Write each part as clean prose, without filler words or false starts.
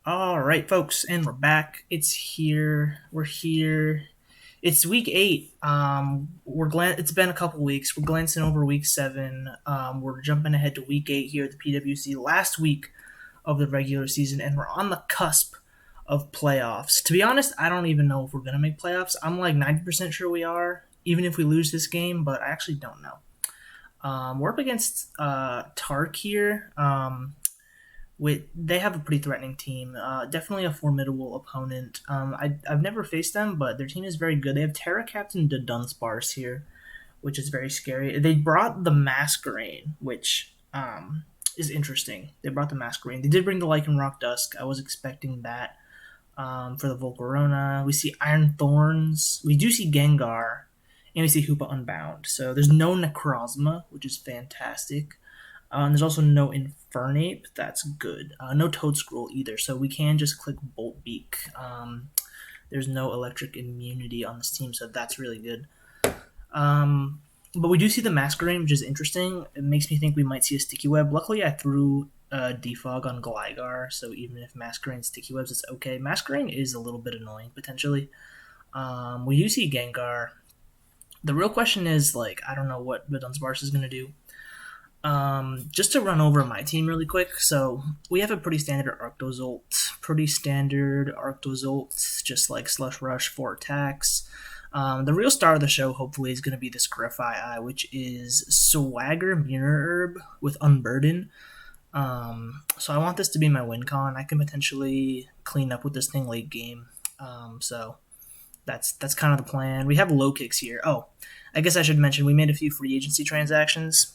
All right, folks, and we're back. It's here. We're here. It's week 8. We're glad it's been a couple weeks. We're glancing over week 7. We're jumping ahead to week 8 here at the PWC, last week of the regular season, and we're on the cusp of playoffs. To be honest, I don't even know if we're gonna make playoffs. I'm like 90% sure we are, even if we lose this game, but I actually don't know. We're up against Tark here. They have a pretty threatening team. Definitely a formidable opponent. I've never faced them, but their team is very good. They have Terra Captain de Dunsparce here, which is very scary. They brought the Masquerade, which is interesting. They brought the Masquerade. They did bring the Lycan Rock Dusk. I was expecting that for the Volcarona. We see Iron Thorns. We do see Gengar, and we see Hoopa Unbound. So there's no Necrozma, which is fantastic. There's also no Infernape. That's good. No Toad Scroll either, so we can just click Bolt Beak. There's no electric immunity on this team, so that's really good. But we do see the Masquerade, which is interesting. It makes me think we might see a Sticky Web. Luckily, I threw Defog on Gligar, so even if Masquerade and Sticky Webs, it's okay. Masquerade is a little bit annoying, potentially. We do see Gengar. The real question is, I don't know what the Dunsparce is going to do. Just to run over my team really quick, so we have a pretty standard Arctozolt, just like Slush Rush, 4 attacks. The real star of the show, hopefully, is going to be this Grifai, which is Swagger Mirror Herb with Unburden. So I want this to be my win con. I can potentially clean up with this thing late game. So that's kind of the plan. We have low kicks here. Oh, I guess I should mention we made a few free agency transactions.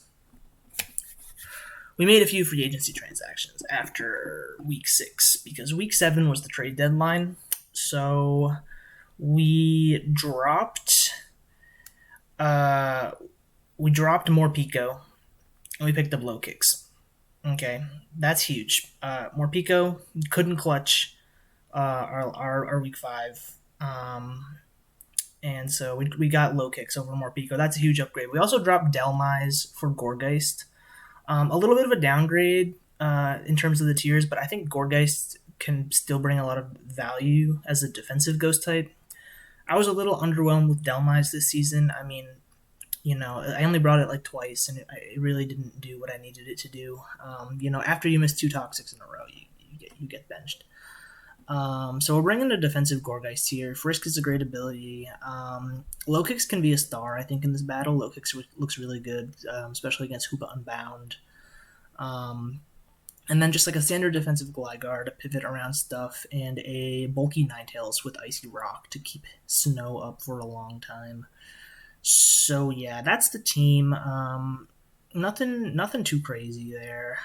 We made a few free agency transactions after week 6 because week 7 was the trade deadline. So we dropped Morpeko and we picked up low kicks. Okay, that's huge. Morpeko couldn't clutch our week 5. And so we got low kicks over Morpeko. That's a huge upgrade. We also dropped Delmise for Gorgeist. A little bit of a downgrade in terms of the tiers, but I think Gorgeist can still bring a lot of value as a defensive ghost type. I was a little underwhelmed with Delmise this season. I mean, I only brought it twice, and it really didn't do what I needed it to do. After you miss 2 Toxics in a row, you get benched. So we're bringing a defensive Gorgeist here. Frisk is a great ability. Low kicks can be a star, I think, in this battle. Low kicks looks really good, especially against Hoopa Unbound. And then just a standard defensive Gligar to pivot around stuff, and a bulky Ninetales with Icy Rock to keep Snow up for a long time. So yeah, that's the team. Nothing too crazy there.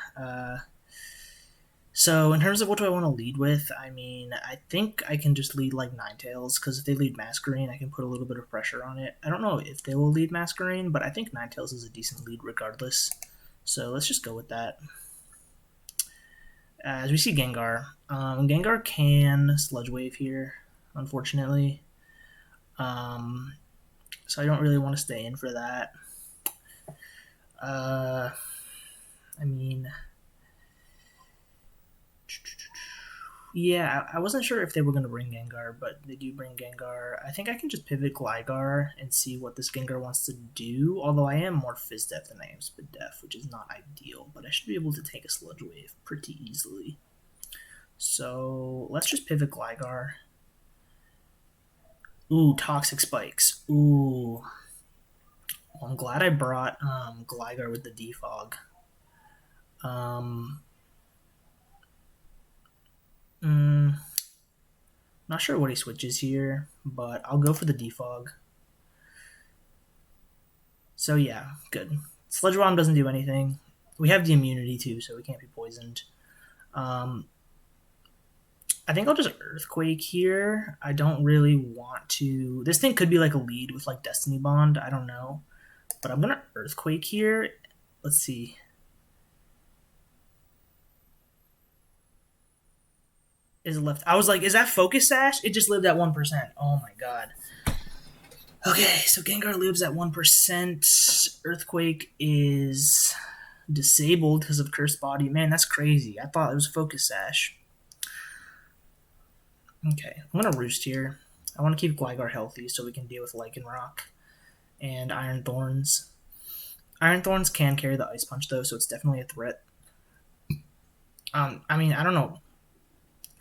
So in terms of what do I want to lead with, I mean, I think I can just lead Ninetales, because if they lead Masquerade, I can put a little bit of pressure on it. I don't know if they will lead Masquerade, but I think Ninetales is a decent lead regardless. So let's just go with that. As we see Gengar. Gengar can Sludge Wave here, unfortunately. So I don't really want to stay in for that. I mean... Yeah, I wasn't sure if they were going to bring Gengar, but they do bring Gengar. I think I can just pivot Gligar and see what this Gengar wants to do, although I am more Fizdef than I am Spidef, which is not ideal, but I should be able to take a Sludge Wave pretty easily. So let's just pivot Gligar. Ooh, Toxic Spikes. Ooh. Well, I'm glad I brought Gligar with the Defog. Not sure what he switches here, but I'll go for the Defog. So yeah, good. Sludge Bomb doesn't do anything. We have the immunity too, so we can't be poisoned. I think I'll just Earthquake here. I don't really want to... This thing could be a lead with Destiny Bond. I don't know. But I'm going to Earthquake here. Let's see. Is left. I was like, is that Focus Sash? It just lived at 1%. Oh my god. Okay, so Gengar lives at 1%. Earthquake is disabled because of Cursed Body. Man, that's crazy. I thought it was Focus Sash. Okay, I'm gonna roost here. I want to keep Gligar healthy so we can deal with Lycanroc and Iron Thorns. Iron Thorns can carry the Ice Punch though, so it's definitely a threat. I mean, I don't know.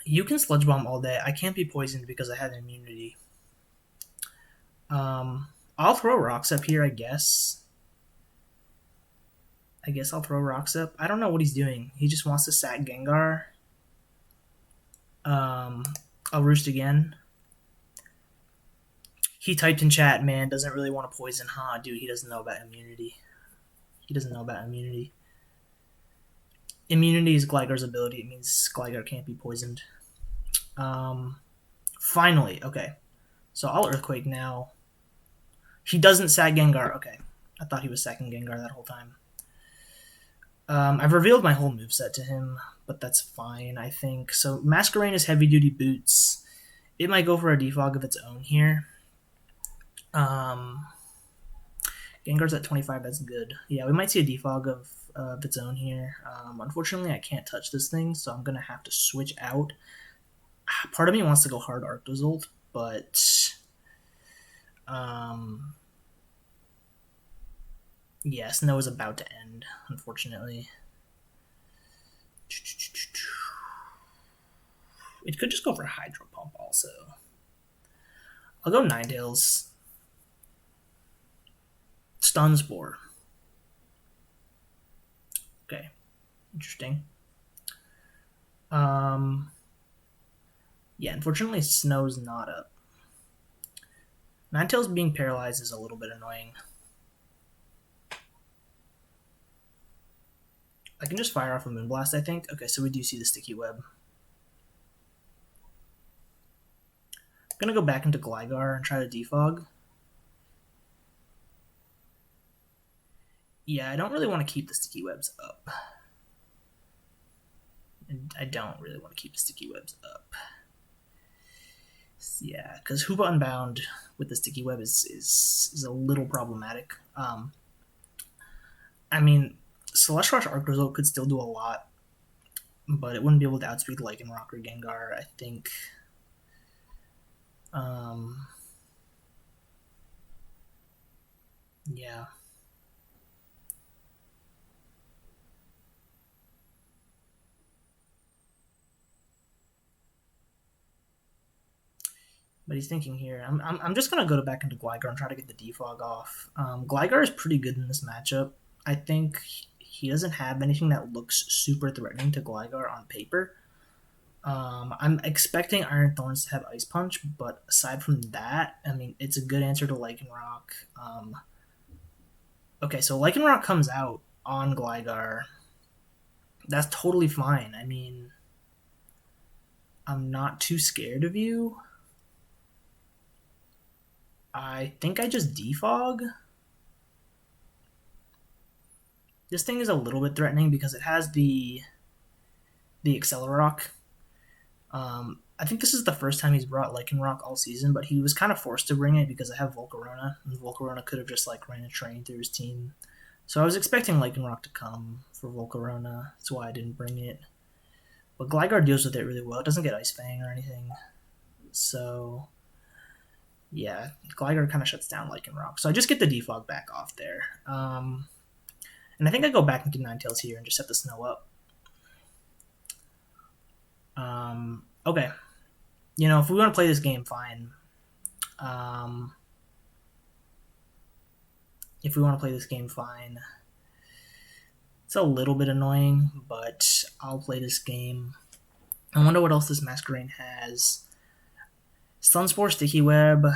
You can Sludge Bomb all day. I can't be poisoned because I have immunity. I'll throw rocks up here, I guess. I'll throw rocks up. I don't know what he's doing. He just wants to sack Gengar. I'll roost again. He typed in chat, man, doesn't really want to poison, huh? Dude, he doesn't know about immunity. He doesn't know about immunity. Immunity is Gligar's ability. It means Gligar can't be poisoned. Finally, okay. So I'll Earthquake now. He doesn't sack Gengar. Okay. I thought he was sacking Gengar that whole time. I've revealed my whole moveset to him, but that's fine, I think. So Masquerain is Heavy Duty Boots. It might go for a defog of its own here. Gengar's at 25, that's good. Yeah, we might see a defog of its own here. Unfortunately, I can't touch this thing, so I'm going to have to switch out. Part of me wants to go hard Arctozolt, but yeah, Snow is about to end, unfortunately. It could just go for Hydro Pump also. I'll go Ninetales. Stun Spore. Okay. Interesting. Yeah, unfortunately Snow's not up. Ninetales being paralyzed is a little bit annoying. I can just fire off a Moonblast, I think. Okay, so we do see the Sticky Web. I'm gonna go back into Gligar and try to defog. Yeah, I don't really want to keep the Sticky Webs up. I don't really want to keep the Sticky Webs up. Yeah, because Hoopa Unbound with the Sticky Web is a little problematic. I mean, Celestial Rush Arctozolt could still do a lot, but it wouldn't be able to outspeed Lycanroc or Gengar, I think. Yeah. But he's thinking here. I'm just gonna go back into Gligar and try to get the defog off. Gligar is pretty good in this matchup. I think he doesn't have anything that looks super threatening to Gligar on paper. I'm expecting Iron Thorns to have Ice Punch, but aside from that, I mean, it's a good answer to Lycanroc. Okay, so Lycanroc comes out on Gligar. That's totally fine. I mean, I'm not too scared of you. I think I just defog. This thing is a little bit threatening because it has the Accelerock. I think this is the first time he's brought Lycanroc all season, but he was kind of forced to bring it because I have Volcarona, and Volcarona could have just like ran a train through his team. So I was expecting Lycanroc to come for Volcarona. That's why I didn't bring it. But Gligar deals with it really well. It doesn't get Ice Fang or anything. So yeah, Gligar kind of shuts down Lycanroc. So I just get the defog back off there. And I think I go back into Ninetales here and just set the Snow up. Okay. You know, if we want to play this game, fine. If we want to play this game, fine. It's a little bit annoying, but I'll play this game. I wonder what else this Masquerain has. Sunspore, Sticky Web.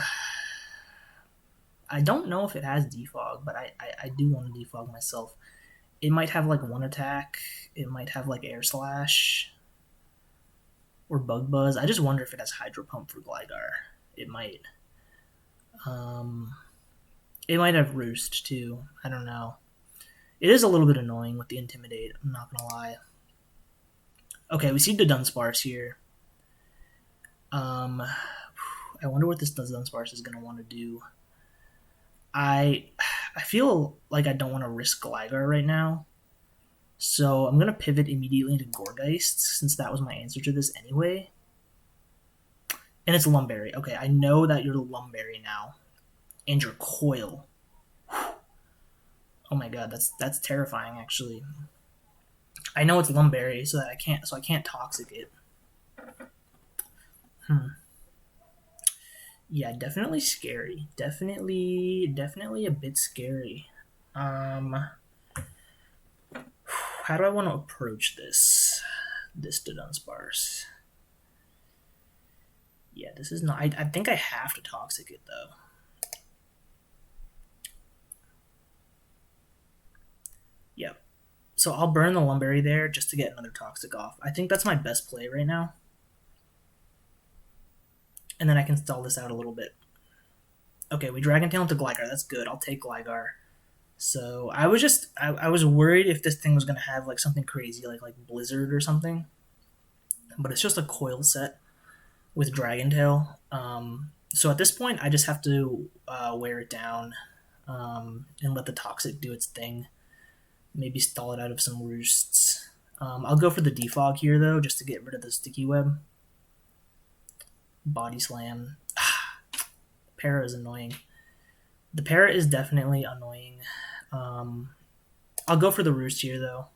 I don't know if it has defog, but I do want to defog myself. It might have like one attack. It might have like Air Slash or Bug Buzz. I just wonder if it has Hydro Pump for Gligar. It might. It might have Roost too. I don't know. It is a little bit annoying with the Intimidate. I'm not gonna lie. Okay, we see the Dunsparce here. I wonder what this Dunsparce is gonna want to do. I feel like I don't want to risk Gligar right now. So I'm going to pivot immediately into Gourgeist, since that was my answer to this anyway. And it's Lumberry. Okay, I know that you're Lumberry now. And your Coil. Oh my god, that's terrifying actually. I know it's Lumberry, so I can't Toxic it. Yeah, definitely scary. Definitely a bit scary. How do I want to approach this Dudunsparce? Yeah, this is not. I think I have to Toxic it though. Yep. So I'll burn the Lumberry there just to get another Toxic off. I think that's my best play right now. And then I can stall this out a little bit. Okay, we Dragon Tail into Gligar. That's good. I'll take Gligar. So I was worried if this thing was gonna have like something crazy like Blizzard or something, but it's just a Coil set with Dragon Tail. So at this point, I just have to wear it down and let the Toxic do its thing. Maybe stall it out of some roosts. I'll go for the Defog here though, just to get rid of the Sticky Web. Body Slam. Para is annoying. The Para is definitely annoying. I'll go for the Roost here, though.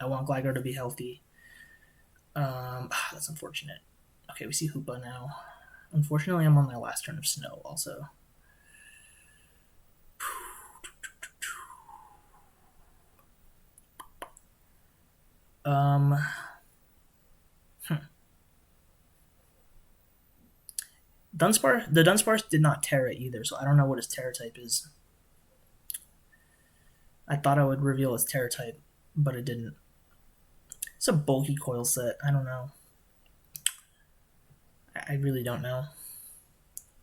I want Gligar to be healthy. That's unfortunate. Okay, we see Hoopa now. Unfortunately, I'm on my last turn of Snow, also. The Dunsparce did not Terra either, so I don't know what his Terra type is. I thought I would reveal his Terra type, but it didn't. It's a bulky Coil set. I don't know. I really don't know.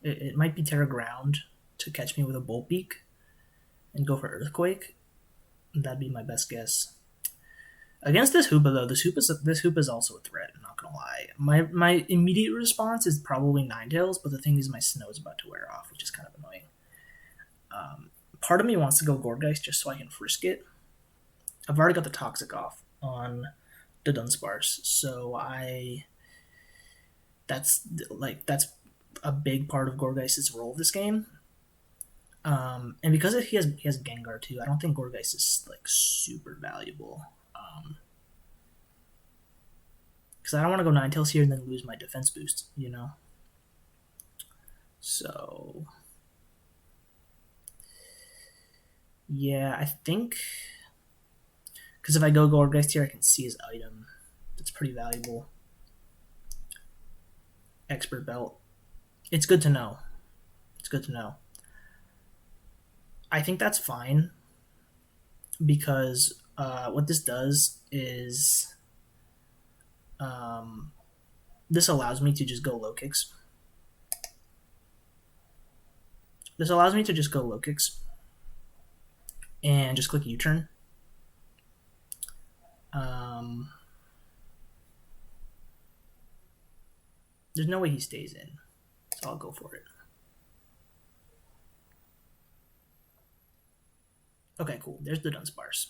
It might be Terra Ground to catch me with a Bolt Beak and go for Earthquake. That'd be my best guess. Against this Hoopa, though, this Hoopa is also a threat. I'm not gonna lie. My immediate response is probably Ninetales, but the thing is, my Snow is about to wear off, which is kind of annoying. Part of me wants to go Gourgeist just so I can frisk it. I've already got the Toxic off on the Dunsparce, so that's a big part of Gourgeist's role this game. And because he has Gengar too, I don't think Gourgeist is like super valuable. Because I don't want to go Ninetales here and then lose my defense boost, you know? So... yeah, I think... because if I go Gourgeist here, I can see his item. That's pretty valuable. Expert Belt. It's good to know. It's good to know. I think that's fine. Because what this does is... this allows me to just go low kicks. And just click U-turn. There's no way he stays in, so I'll go for it. Okay, cool. There's the Dunsparce.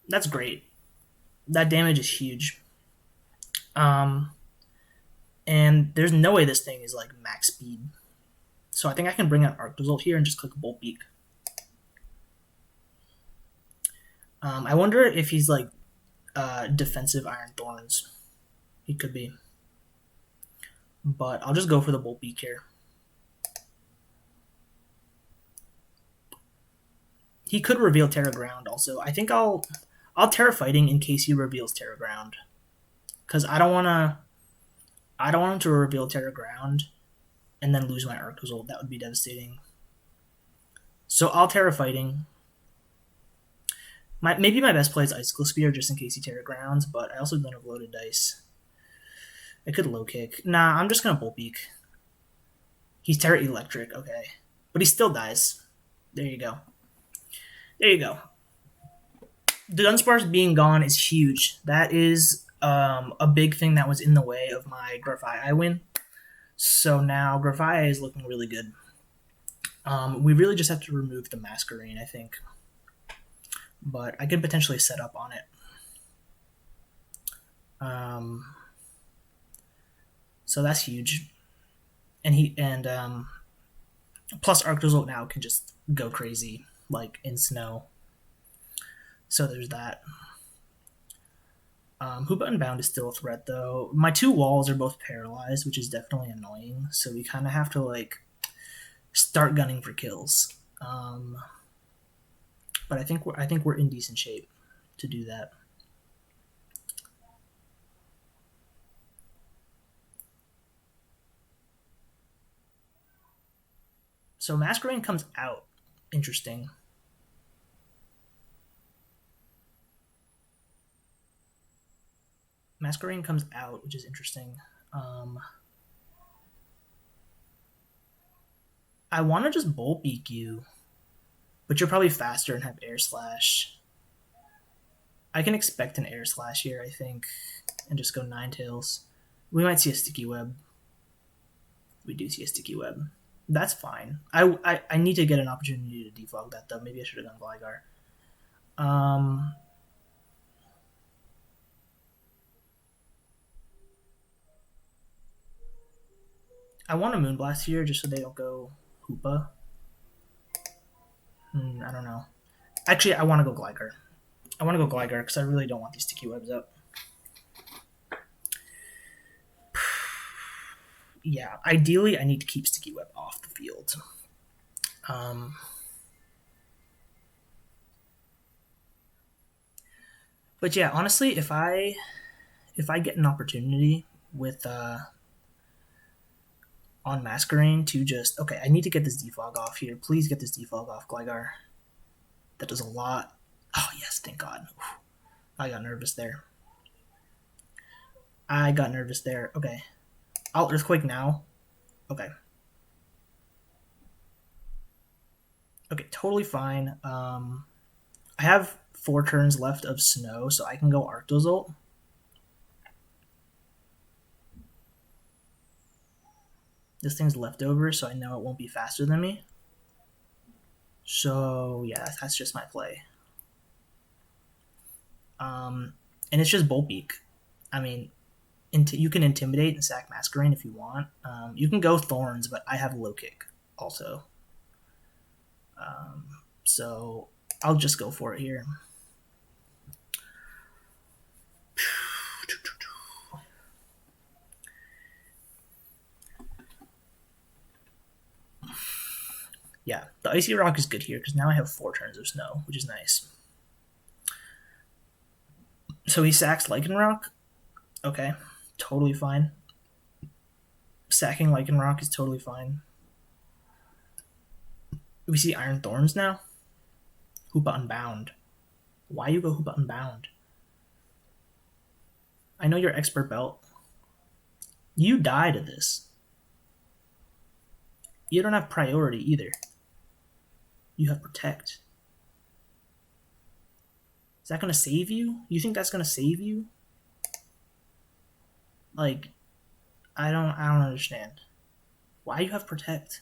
That's great. That damage is huge. And there's no way this thing is like max speed. So I think I can bring out Arctozolt here and just click Bolt Beak. I wonder if he's like defensive Iron Thorns. He could be. But I'll just go for the Bolt Beak here. He could reveal Terra Ground also. I think I'll Terra Fighting in case he reveals Terra Ground. Because I don't want him to reveal Terra Ground and then lose my Arctozolt. That would be devastating. So I'll Terra Fighting. Maybe my best play is Icicle Spear just in case he Terra Grounds, but I also don't have loaded dice. I could low kick. Nah, I'm just gonna Bolt Beak. He's Terra Electric, okay. But he still dies. There you go. The Dunsparce being gone is huge. That is a big thing that was in the way of my Grafaiai win. So now Grafaiai is looking really good. We really just have to remove the Masquerain, I think. But I could potentially set up on it. So that's huge. And plus Arctozolt now can just go crazy like in snow. So there's that. Hoopa Unbound is still a threat though. My two walls are both paralyzed, which is definitely annoying. So we kind of have to like start gunning for kills. But I think we're in decent shape to do that. So Masquerain comes out. Interesting. Masquerain comes out, which is interesting. Um, I want to just Bolt Beak you, but you're probably faster and have Air Slash. I can expect an Air Slash here, I think, and just go Ninetales. We might see a Sticky Web. We do see a Sticky Web. That's fine. I need to get an opportunity to defog that, though. Maybe I should have gone Gligar. Um, I want a Moonblast here just so they don't go Hoopa. I don't know. Actually, I want to go Gligar. I want to go Gligar because I really don't want these Sticky Webs up. Yeah, ideally, I need to keep Sticky Web off the field. Um, but yeah, honestly, if I get an opportunity with on Masquerain to just okay, I need to get this defog off here. Please get this defog off, Gligar. That does a lot. Oh yes, thank God. I got nervous there. Okay, I'll Earthquake now. Okay. Okay, totally fine. I have 4 turns left of snow, so I can go Arctozolt. This thing's leftover, so I know it won't be faster than me. So yeah, that's just my play. And it's just Bolt Beak. I mean, you can Intimidate and sack Masquerain if you want. You can go Thorns, but I have Low Kick also. So I'll just go for it here. Yeah, the Icy Rock is good here because now I have 4 turns of snow, which is nice. So he sacks Lycanroc. Okay, totally fine. Sacking Lycanroc is totally fine. We see Iron Thorns now. Hoopa Unbound. Why you go Hoopa Unbound? I know you're Expert Belt. You die to this. You don't have priority either. You have Protect. Is that going to save you? You think that's going to save you? Like, I don't understand. Why you have Protect?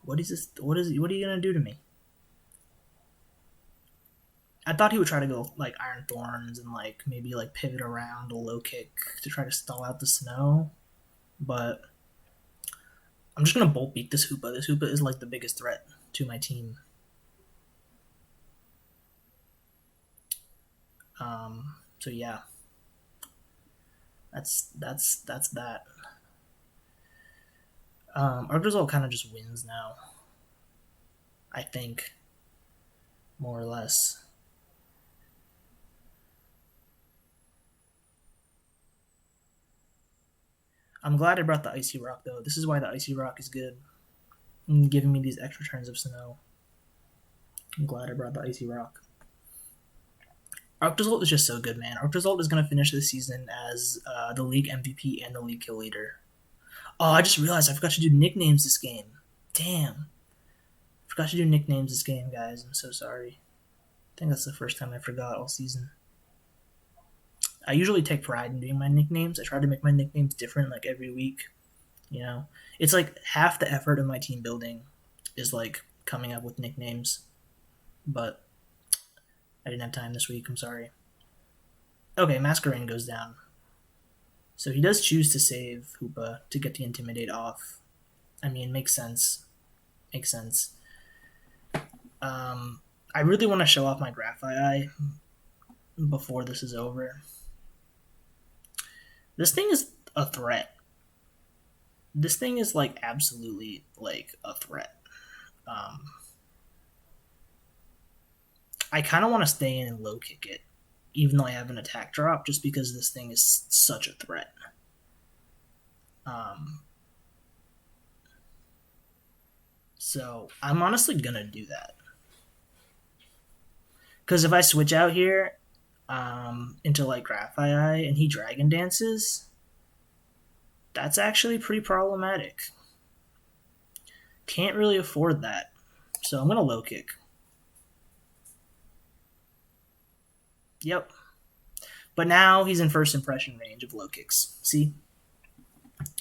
What is this? What are you going to do to me? I thought he would try to go like Iron Thorns and like maybe like pivot around a Low Kick to try to stall out the snow, but I'm just gonna Bolt Beak this Hoopa. This Hoopa is like the biggest threat to my team. So yeah, that's that. Arctozolt kind of just wins now. I think, more or less. I'm glad I brought the Icy Rock though. This is why the Icy Rock is good, giving me these extra turns of snow. I'm glad I brought the Icy Rock. Arctozolt is just so good, man. Arctozolt is going to finish this season as the league MVP and the league kill leader. Oh, I just realized I forgot to do nicknames this game. Damn. Forgot to do nicknames this game, guys. I'm so sorry. I think that's the first time I forgot all season. I usually take pride in doing my nicknames. I try to make my nicknames different like every week. You know, it's like half the effort of my team building is like coming up with nicknames, but I didn't have time this week. I'm sorry. Okay, Masquerain goes down. So he does choose to save Hoopa to get the Intimidate off. I mean, makes sense. Makes sense. I really want to show off my graphite eye before this is over. This thing is a threat. This thing is like absolutely like a threat. Um, I kind of want to stay in and low kick it, even though I have an attack drop, just because this thing is such a threat. Um, so I'm honestly gonna do that because if I switch out here into like Graphite Eye and he Dragon Dances, that's actually pretty problematic. Can't really afford that, so I'm gonna low kick. Yep. But now he's in first impression range of low kicks. See?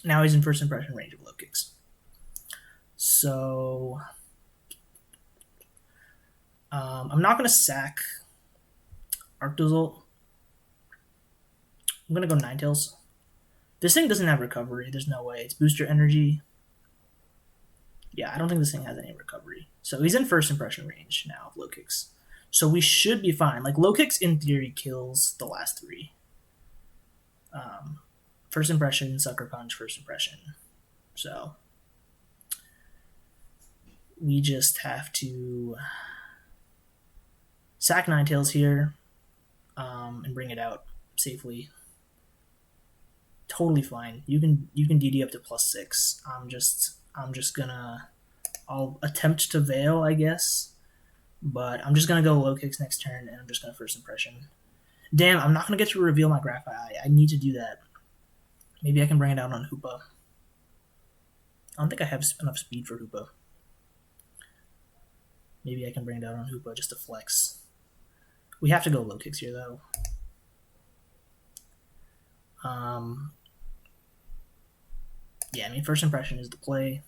Now he's in first impression range of low kicks. So I'm not gonna sack Arctozolt. I'm gonna go Ninetales. This thing doesn't have recovery. There's no way. It's booster energy. Yeah, I don't think this thing has any recovery. So he's in first impression range now of low kicks. So we should be fine. Like low kicks in theory kills the last three. First impression, sucker punch, first impression. So we just have to sack Ninetales here and bring it out safely. Totally fine. You can DD up to +6. I'm just gonna I'll attempt to veil, I guess, but I'm just gonna go low kicks next turn, and I'm just gonna first impression. Damn, I'm not gonna get to reveal my Graphite Eye. I need to do that. Maybe I can bring it out on Hoopa. I don't think I have enough speed for Hoopa. Maybe I can bring it out on Hoopa just to flex. We have to go low kicks here, though. Yeah, I mean, first impression is the play.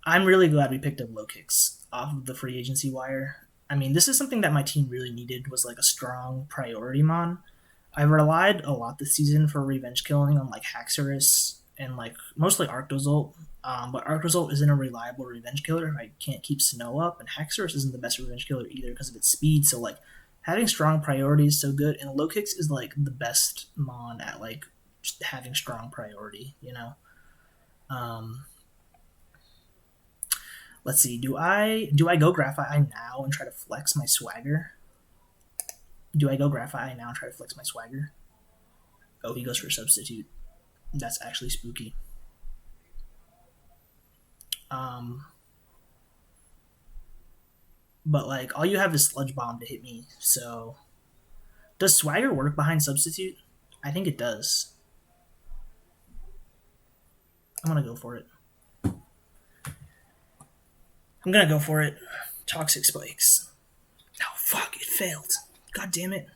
I'm really glad we picked up low kicks off of the free agency wire. I mean, this is something that my team really needed, was like a strong priority mon. I've relied a lot this season for revenge killing on like Haxorus and like mostly Arctozolt. But Arctozolt isn't a reliable revenge killer if I can't keep Snow up, and Haxorus isn't the best revenge killer either because of its speed. So like having strong priority is so good, and low kicks is like the best mon at like just having strong priority, you know. Let's see. Do I go Graphite Eye now and try to flex my swagger? Do I go Graphite Eye now and try to flex my swagger? Oh, he goes for Substitute. That's actually spooky. But like all you have is Sludge Bomb to hit me. So does Swagger work behind Substitute? I think it does. I'm gonna go for it. I'm gonna go for it. Toxic Spikes. Oh fuck! It failed. God damn it.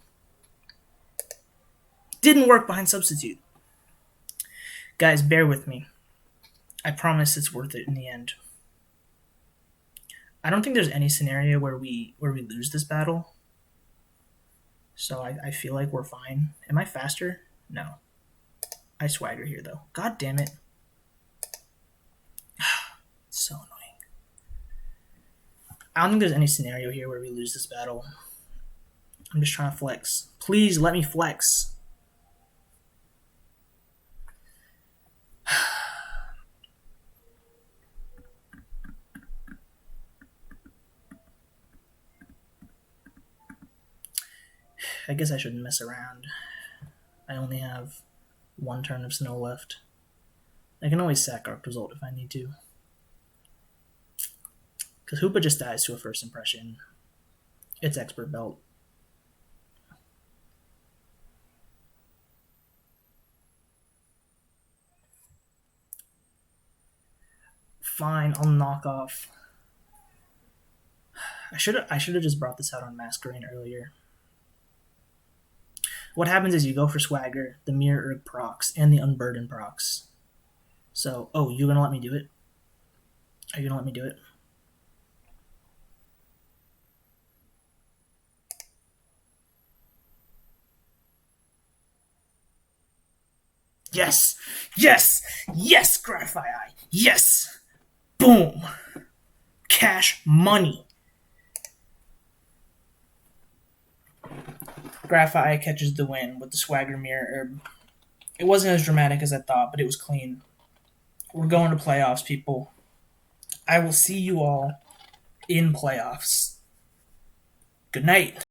Didn't work behind Substitute. Guys, bear with me. I promise it's worth it in the end. I don't think there's any scenario where we lose this battle. So I feel like we're fine. Am I faster? No. I swagger here though. God damn it. It's so annoying. I don't think there's any scenario here where we lose this battle. I'm just trying to flex. Please let me flex. I guess I shouldn't mess around. I only have one turn of Snow left. I can always sack Arctozolt if I need to. Because Hoopa just dies to a first impression. It's Expert Belt. Fine, I'll knock off. I should have just brought this out on Masquerade earlier. What happens is you go for Swagger, the Mirror Erg procs, and the Unburden procs. So, oh, you're gonna let me do it? Are you gonna let me do it? Yes! Yes! Yes, Graphite! Yes! Boom! Cash money. Graphite catches the win with the Swagger Mirror Herb. It wasn't as dramatic as I thought, but it was clean. We're going to playoffs, people. I will see you all in playoffs. Good night.